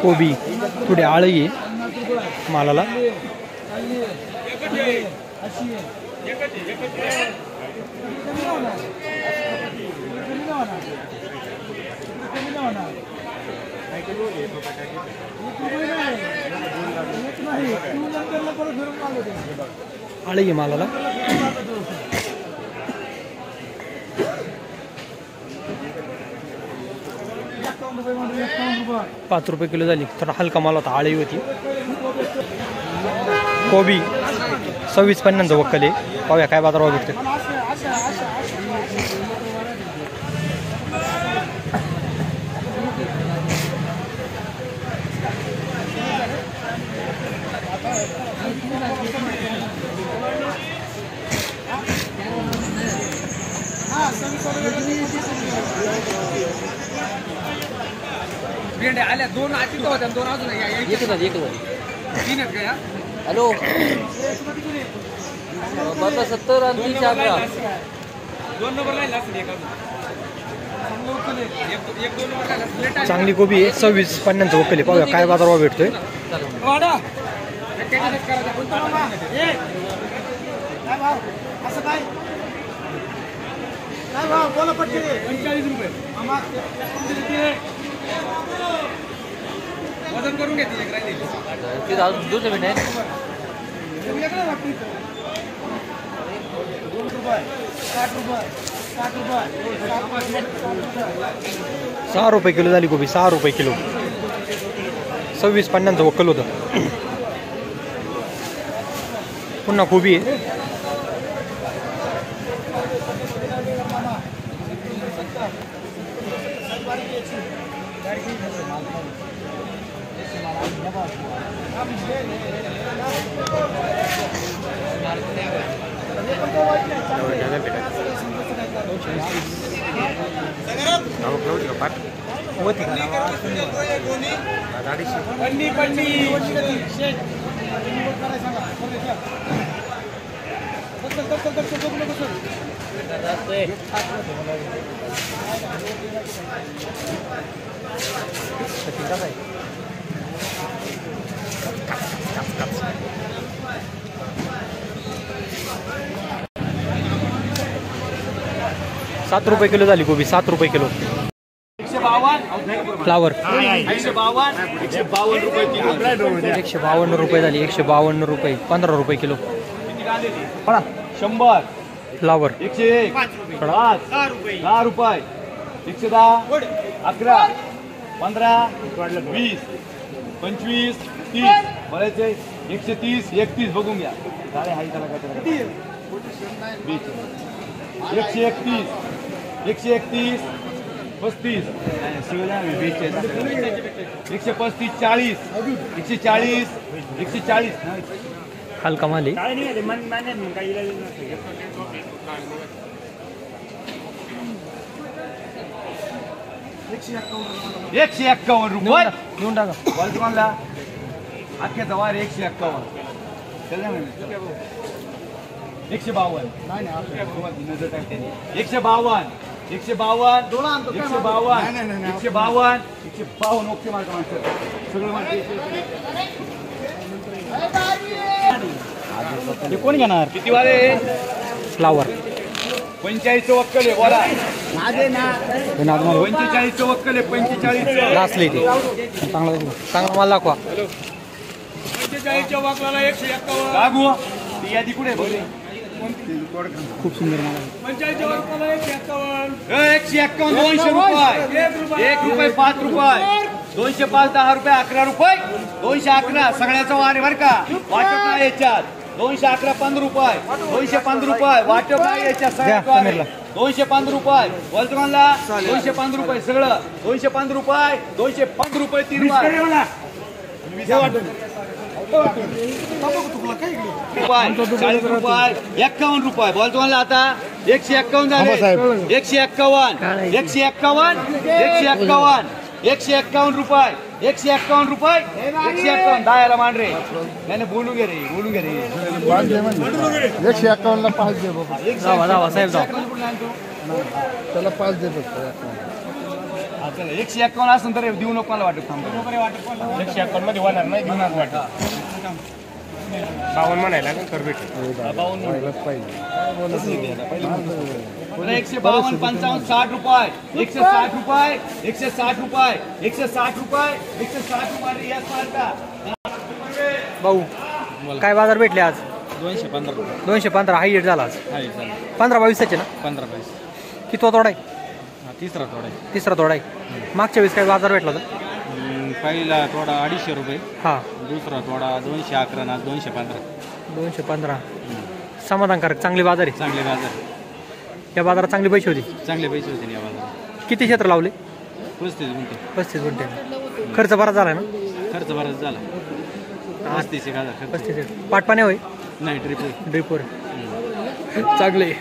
कोबी थोडी आळी आहे मालाला. आळी आहे मालाला. 5 रुपये किलो झाली. थोडा हलका माल होता, आळी होती. कोबी 26-50 वक्कल आहे. पाहूया काय बाजारभाव भेटते. आल्या 2 आधी होत्या, 2 अजून एक हॅलो बाबा 70 आणि 30 11 2 नंबर लाईन असेल. चांगली कोबी आहे 26-50 वक्कल आहे. पाहूया काय बाजारभाव भेटतोय. बोला पटके 45 रुपये वजन करून घेते. एक राहिली दुसरे मिनिट 6 रुपये किलो झाली कोबी. 6 रुपये किलो. 26-50 वक्कल होतं. पुन्हा कोबी आहे. सात रुपये किलो झाली कोबी. 7 रुपये किलो. 152 फ्लावर 152 152 रुपये किलो. 152 रुपये झाली. 152 रुपये. 15 रुपये किलो. 100 फ्लावर 101 5 6 रुपये 110 11 15 20 25 30 बरेचे 130 31 बघून घ्या. काय हाय त्याला काय 131 131 35 135 40 140 140 हलका माल आहे. 151 रुपये घेऊन टाका. वर्तमानला अख्ख्या जवार 151 त्याला म्हणलं 152 नाही 152 152 152 ओके मार्क सगळं हे कोण घेणार. किती वाले फ्लावर 45 वक्कल आहे. बोला 45 वक्कल आहे. 45 लासले ते चांगला माल दाखवा. 45 वक्कलाला 151 लागू. ती यादी कुठे बोले खूप सुंदर माल आहे. 45 वक्कलाला 151 200 रुपये 1 रुपये 5 रुपये 205 10 रुपये 11 रुपये 211 सगळ्याचा वार आहे बरं का. वाटप नाही याच्यात. 211 15 रुपये 215 रुपये वाटप नाही याच्यात. सगळ्या 205 रुपये वर्तमानला 205 रुपये सगळं 205 रुपये 205 रुपये 3 40 रुपये 51 रुपये बोल तुम्हाला. आता 151 झाले. 151 रुपये 151 रुपये 151 दहाला मान रे. नाही बोलू घे रे 151 ला 5 दे बाबा. साहेब त्याला 5 दे फक्त. हा, चला 151 असेल तर देऊ नको मला वाटत थांब 151 मध्ये होणार नाही वाटत 52 म्हणायला कर भेटेल 152 55 60 रुपये 160 रुपये 160 रुपये 160 रुपये 160 रुपये या सारखा भाऊ काय बाजार भेटले आज 215 215 हाई रेट झाला आज आहे चालेल 15-22 ना 15 पैसे किती तोडा आहे हा तिसरा थोडा आहे तिसरा तोडा आहे मागच्या वेळेस काय बाजार भेटला होता पहिला थोडा 250 रुपये हां दुसरा थोडा 211 ना 215 215 समाधानकारक चांगले बाजार आहे चांगले बाजार या बाजारात चांगली पैसे होते चांगले पैसे होते या बाजारात किती क्षेत्र लावले 35 गुंठे 35 गुंठे खर्च बराच झाला ना खर्च बराच झाला 35,000 खर्च 35 पाटपाणे होय नाही ट्रिपल ड्रिपवर चांगले